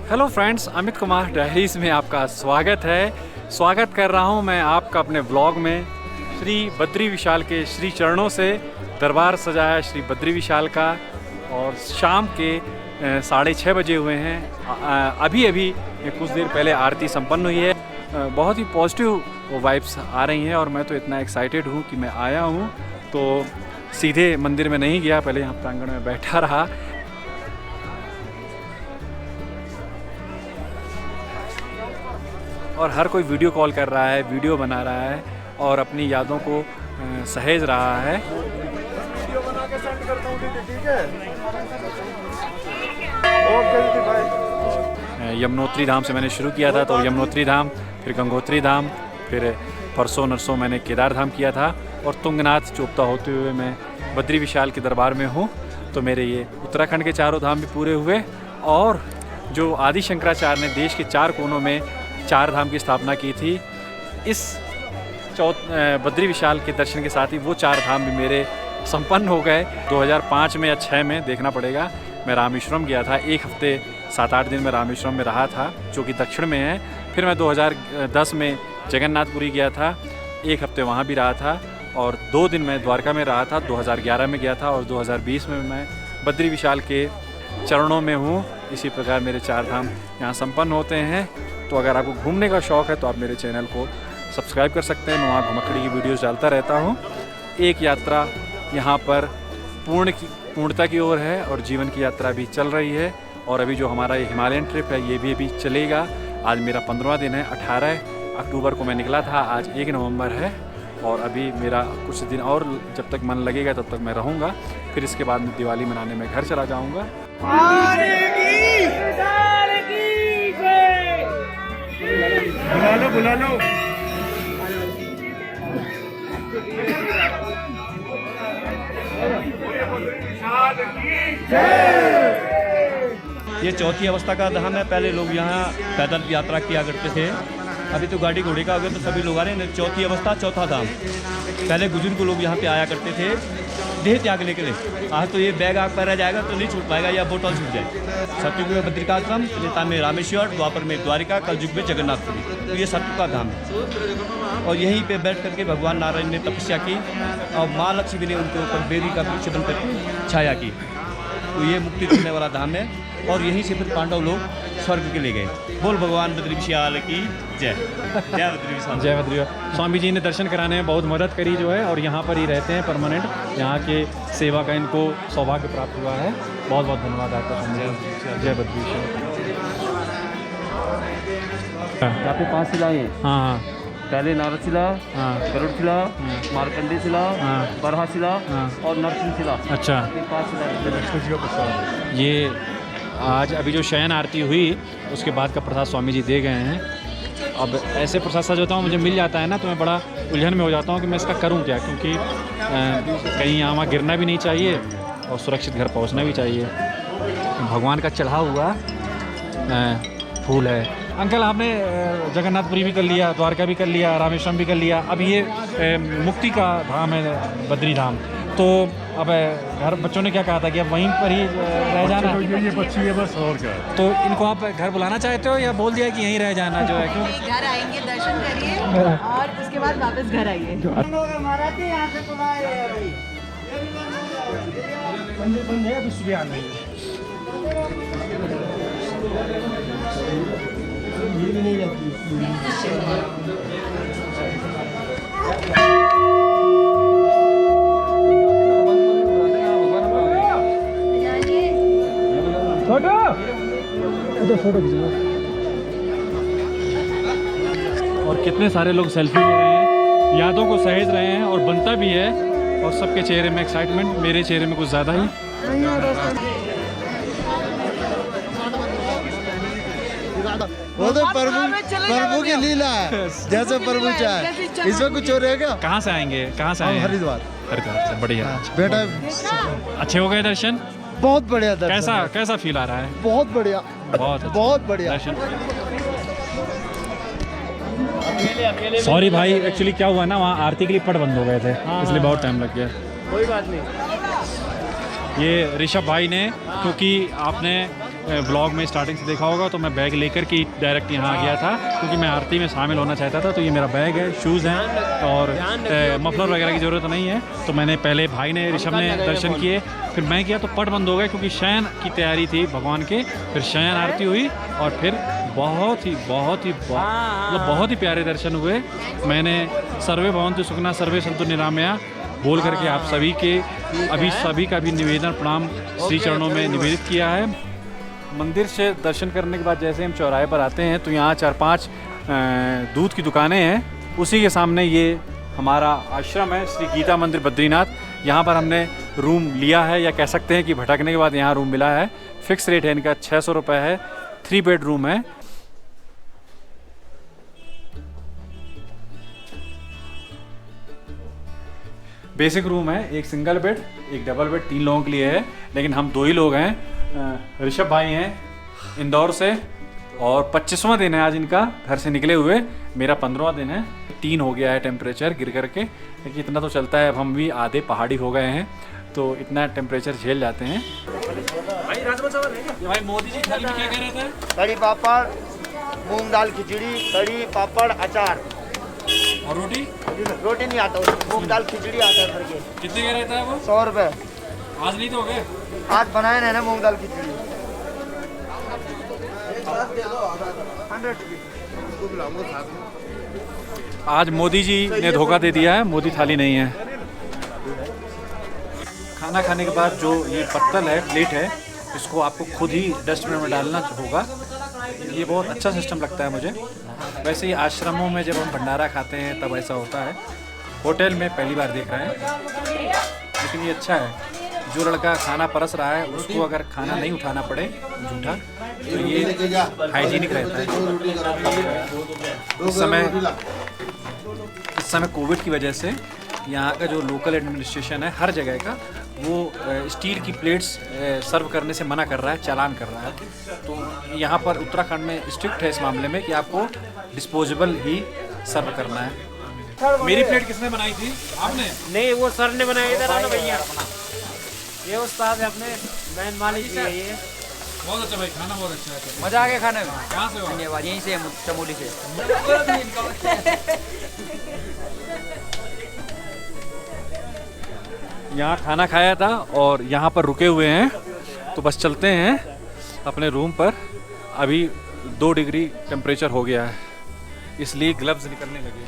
Hello friends, Amit Kumar diaries में आपका स्वागत कर रहा हूं मैं आपका अपने व्लॉग में। श्री बद्री विशाल के श्री चरणों से दरबार सजाया श्री बद्री विशाल का, और शाम के 6:30 बजे हुए हैं। अभी कुछ देर पहले आरती संपन्न हुई है। बहुत ही पॉजिटिव वाइब्स आ रही हैं और मैं तो इतना एक्साइटेड हूँ कि मैं आया हूँ तो सीधे मंदिर में नहीं गया, पहले यहाँ प्रांगण में बैठा रहा। और हर कोई वीडियो कॉल कर रहा है, वीडियो बना रहा है और अपनी यादों को सहेज रहा है। वीडियो बना के सेंड करता हूं, ठीक है? ओके दीदी भाई। यमुनोत्री धाम से मैंने शुरू किया था, तो यमुनोत्री धाम, फिर गंगोत्री धाम, फिर परसों नरसों मैंने केदार धाम किया था, और तुंगनाथ चोपता होते हुए मैं बद्री विशाल के दरबार में हूँ। तो मेरे ये उत्तराखंड के चारों धाम भी पूरे हुए, और जो आदि शंकराचार्य ने देश के 4 कोनों में 4 धाम की स्थापना की थी, इस बद्री विशाल के दर्शन के साथ ही वो 4 धाम भी मेरे संपन्न हो गए। 2005 में या 6 में देखना पड़ेगा, मैं रामेश्वरम गया था। 1 हफ्ते 7-8 दिन में रामेश्वरम में रहा था, जो कि दक्षिण में है। फिर मैं 2010 में जगन्नाथपुरी गया था, 1 हफ्ते वहाँ भी रहा था, और 2 दिन मैं द्वारका में रहा था। 2011 में गया था, और 2020 में मैं बद्री विशाल के चरणों में हूँ। इसी प्रकार मेरे 4 धाम यहाँ संपन्न होते हैं। तो अगर आपको घूमने का शौक़ है तो आप मेरे चैनल को सब्सक्राइब कर सकते हैं। मैं वहाँ घुमक्कड़ी की वीडियोस डालता रहता हूँ। एक यात्रा यहाँ पर पूर्णता की ओर है, और जीवन की यात्रा भी चल रही है। और अभी जो हमारा ये हिमालयन ट्रिप है, ये भी अभी चलेगा। आज मेरा 15वां दिन है। 18 अक्टूबर को मैं निकला था, आज 1 नवंबर है, और अभी मेरा कुछ दिन और जब तक मन लगेगा तब तक मैं रहूँगा। फिर इसके बाद मैं दिवाली मनाने में घर चला जाऊँगा। बुला लो। ये चौथी अवस्था का धाम है। पहले लोग यहाँ पैदल यात्रा किया करते थे, अभी तो गाड़ी घोड़े का हो गया, तो सभी लोग आ रहे हैं। चौथी अवस्था, चौथा धाम। पहले बुजुर्ग लोग यहाँ पे आया करते थे देह त्यागने के लिए। आज तो ये बैग आग पर रह जाएगा तो नहीं छूट पाएगा, या बोतल छूट जाए। सतयुग में बद्रिकाश्रम, त्रेता में रामेश्वर, द्वापर में द्वारिका, कलयुग में जगन्नाथपुरी। तो ये सतयुग का धाम है, और यहीं पे बैठ करके भगवान नारायण ने तपस्या की, और माँ लक्ष्मी ने उनके ऊपर बेदी का वृक्ष बनकर छाया की। तो ये मुक्ति देने वाला धाम है, और यहीं से फिर पांडव लोग स्वर्ग के ले गए। बोल भगवान बद्री विशाल की जय। जय बद्री विशाल। जय बद्री। स्वामी जी ने दर्शन कराने में बहुत मदद करी जो है, और यहाँ पर ही रहते हैं परमानेंट। यहाँ के सेवा का इनको सौभाग्य प्राप्त हुआ है। बहुत बहुत धन्यवाद आपका स्वामी जी। जय बद्री विशाल। आपके 5 शिलाएं हैं। हाँ। पहले नारद शिला, गरुड़ शिला, मार्कंडेय शिला, बरहा शिला और नरसिंह शिला। अच्छा, ये 5 शिलाएं। ये आज अभी जो शयन आरती हुई उसके बाद का प्रसाद स्वामी जी दे गए हैं। अब ऐसे प्रसाद सजाता हूँ, मुझे मिल जाता है ना, तो मैं बड़ा उलझन में हो जाता हूँ कि मैं इसका करूँ क्या, क्योंकि कहीं यहाँ वहाँ गिरना भी नहीं चाहिए और सुरक्षित घर पहुँचना भी चाहिए। भगवान का चढ़ा हुआ फूल है। अंकल, आपने जगन्नाथपुरी भी कर लिया, द्वारका भी कर लिया, रामेश्वरम भी कर लिया, अब ये मुक्ति का धाम है बद्री धाम। तो अब घर बच्चों ने क्या कहा था कि अब वहीं पर ही रह जाना? ये बच्ची है बस, और क्या। तो इनको आप घर बुलाना चाहते हो, या बोल दिया कि यहीं रह जाना जो है? क्यों घर आएंगे, दर्शन करिए और उसके बाद वापस घर आइए। और कितने सारे लोग सेल्फी ले रहे हैं, यादों को सहेज रहे हैं, और बनता भी है। और सबके चेहरे में एक्साइटमेंट, मेरे चेहरे में कुछ ज़्यादा ही। वो तो प्रभु की लीला है, जैसे प्रभु चाहे। इसमें कुछ हो रहेगा। कहाँ से आएंगे, कहाँ से आए? हरिद्वार से। बढ़िया बेटा, अच्छे हो गए दर्शन? बहुत बढ़िया दर्शन। कैसा फील आ रहा है? बहुत बढ़िया, बहुत बढ़िया दर्शन। सॉरी भाई, एक्चुअली क्या हुआ ना, वहाँ आरती के लिए पट बंद हो गए थे, इसलिए बहुत टाइम लग गया। कोई बात नहीं। ये ऋषभ भाई ने, क्योंकि आपने ब्लॉग में स्टार्टिंग से देखा होगा तो मैं बैग लेकर के डायरेक्ट यहाँ आ गया था, क्योंकि मैं आरती में शामिल होना चाहता था। तो ये मेरा बैग है, शूज़ हैं और मफलर वगैरह की ज़रूरत नहीं है। तो मैंने पहले भाई ने ऋषभ ने दर्शन किए, फिर मैं किया तो पट बंद हो गए क्योंकि शयन की तैयारी थी भगवान के। फिर शयन आरती हुई और फिर बहुत ही प्यारे दर्शन हुए। मैंने सर्वे भवन्तु सुखिनः सर्वे सन्तु निरामया बोल करके आप सभी का भी निवेदन प्रणाम श्री चरणों में निवेदित किया है। मंदिर से दर्शन करने के बाद जैसे हम चौराहे पर आते हैं तो यहाँ 4-5 दूध की दुकानें हैं। उसी के सामने ये हमारा आश्रम है श्री गीता मंदिर बद्रीनाथ। यहाँ पर हमने रूम लिया है, या कह सकते हैं कि भटकने के बाद यहाँ रूम मिला है। फिक्स रेट है इनका, 600 रुपये है। 3 बेडरूम है। बेसिक रूम है, एक सिंगल बेड, एक डबल बेड, 3 लोगों के लिए है। लेकिन हम 2 ही लोग हैं। ऋषभ भाई हैं इंदौर से और 25वां दिन है आज इनका घर से निकले हुए। मेरा 15वां दिन है। 3 हो गया है टेम्परेचर गिर करके, लेकिन इतना तो चलता है। अब हम भी आधे पहाड़ी हो गए हैं तो इतना टेम्परेचर झेल जाते हैं। भाई मोदी जी थाली में क्या कह रहे थे? कड़ी पापड़, मूंग दाल खिचड़ी, कड़ी पापड़ अचार और रोटी? रोटी नहीं आता, मूंग दाल खिचड़ी आता है भर के। कितने का रहता है वो? 100 रुपये। आज नहीं तो हो गए? आज बनाए ना मूंग दाल खिचड़ी। 100 आज मोदी जी ने धोखा दे दिया है, मोदी थाली नहीं है। खाना खाने के बाद जो ये पत्तल है, प्लेट है, इसको आपको खुद ही डस्टबिन में डालना होगा। ये बहुत अच्छा सिस्टम लगता है मुझे। वैसे ही आश्रमों में जब हम भंडारा खाते हैं तब ऐसा होता है। होटल में पहली बार देख रहे हैं, लेकिन ये अच्छा है। जो लड़का खाना परस रहा है उसको अगर खाना नहीं उठाना पड़े झूठा, तो ये हाइजीनिक रहता है। इस समय कोविड की वजह से यहाँ का जो लोकल एडमिनिस्ट्रेशन है हर जगह का, वो स्टील की प्लेट्स सर्व करने से मना कर रहा है, चालान कर रहा है। तो यहाँ पर उत्तराखंड में स्ट्रिक्ट है इस मामले में कि आपको डिस्पोजेबल ही सर्व करना है। मेरी प्लेट किसने बनाई थी? आपने? नहीं, वो सर ने बनाया। इधर आना भैया, ये उस्ताद है अपने मैन मालिक है। ये बहुत अच्छा भाई, खाना बहुत अच्छा है। मजा आ गया खाने में। कहाँ से हो? धन्यवाद। यहीं से चमोली से। यहाँ खाना खाया था और यहाँ पर रुके हुए हैं, तो बस चलते हैं अपने रूम पर। अभी 2 डिग्री टेम्परेचर हो गया है, इसलिए ग्लव्स निकलने लगे।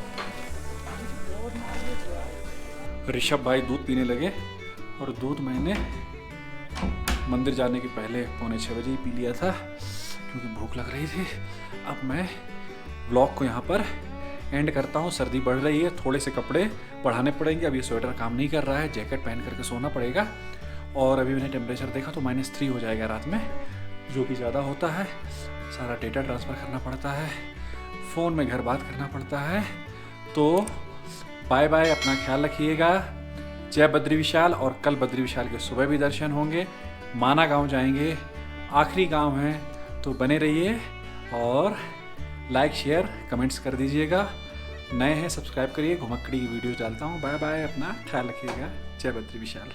ऋषभ भाई दूध पीने लगे और दूध मैंने मंदिर जाने के पहले 5:45 बजे ही पी लिया था क्योंकि भूख लग रही थी। अब मैं ब्लॉग को यहाँ पर एंड करता हूँ। सर्दी बढ़ रही है, थोड़े से कपड़े बढ़ाने पड़ेंगे। अब ये स्वेटर काम नहीं कर रहा है, जैकेट पहन करके सोना पड़ेगा। और अभी मैंने टेम्परेचर देखा तो -3 हो जाएगा रात में, जो कि ज़्यादा होता है। सारा डेटा ट्रांसफ़र करना पड़ता है, फ़ोन में घर बात करना पड़ता है। तो बाय बाय, अपना ख्याल रखिएगा। जय बद्री विशाल। और कल बद्री विशाल के सुबह भी दर्शन होंगे। माना गांव जाएंगे, आखिरी गांव है, तो बने रहिए और लाइक शेयर कमेंट्स कर दीजिएगा। नए हैं सब्सक्राइब करिए, घुमक्कड़ी की वीडियोस डालता हूँ। बाय बाय, अपना ख्याल रखिएगा। जय बद्री विशाल।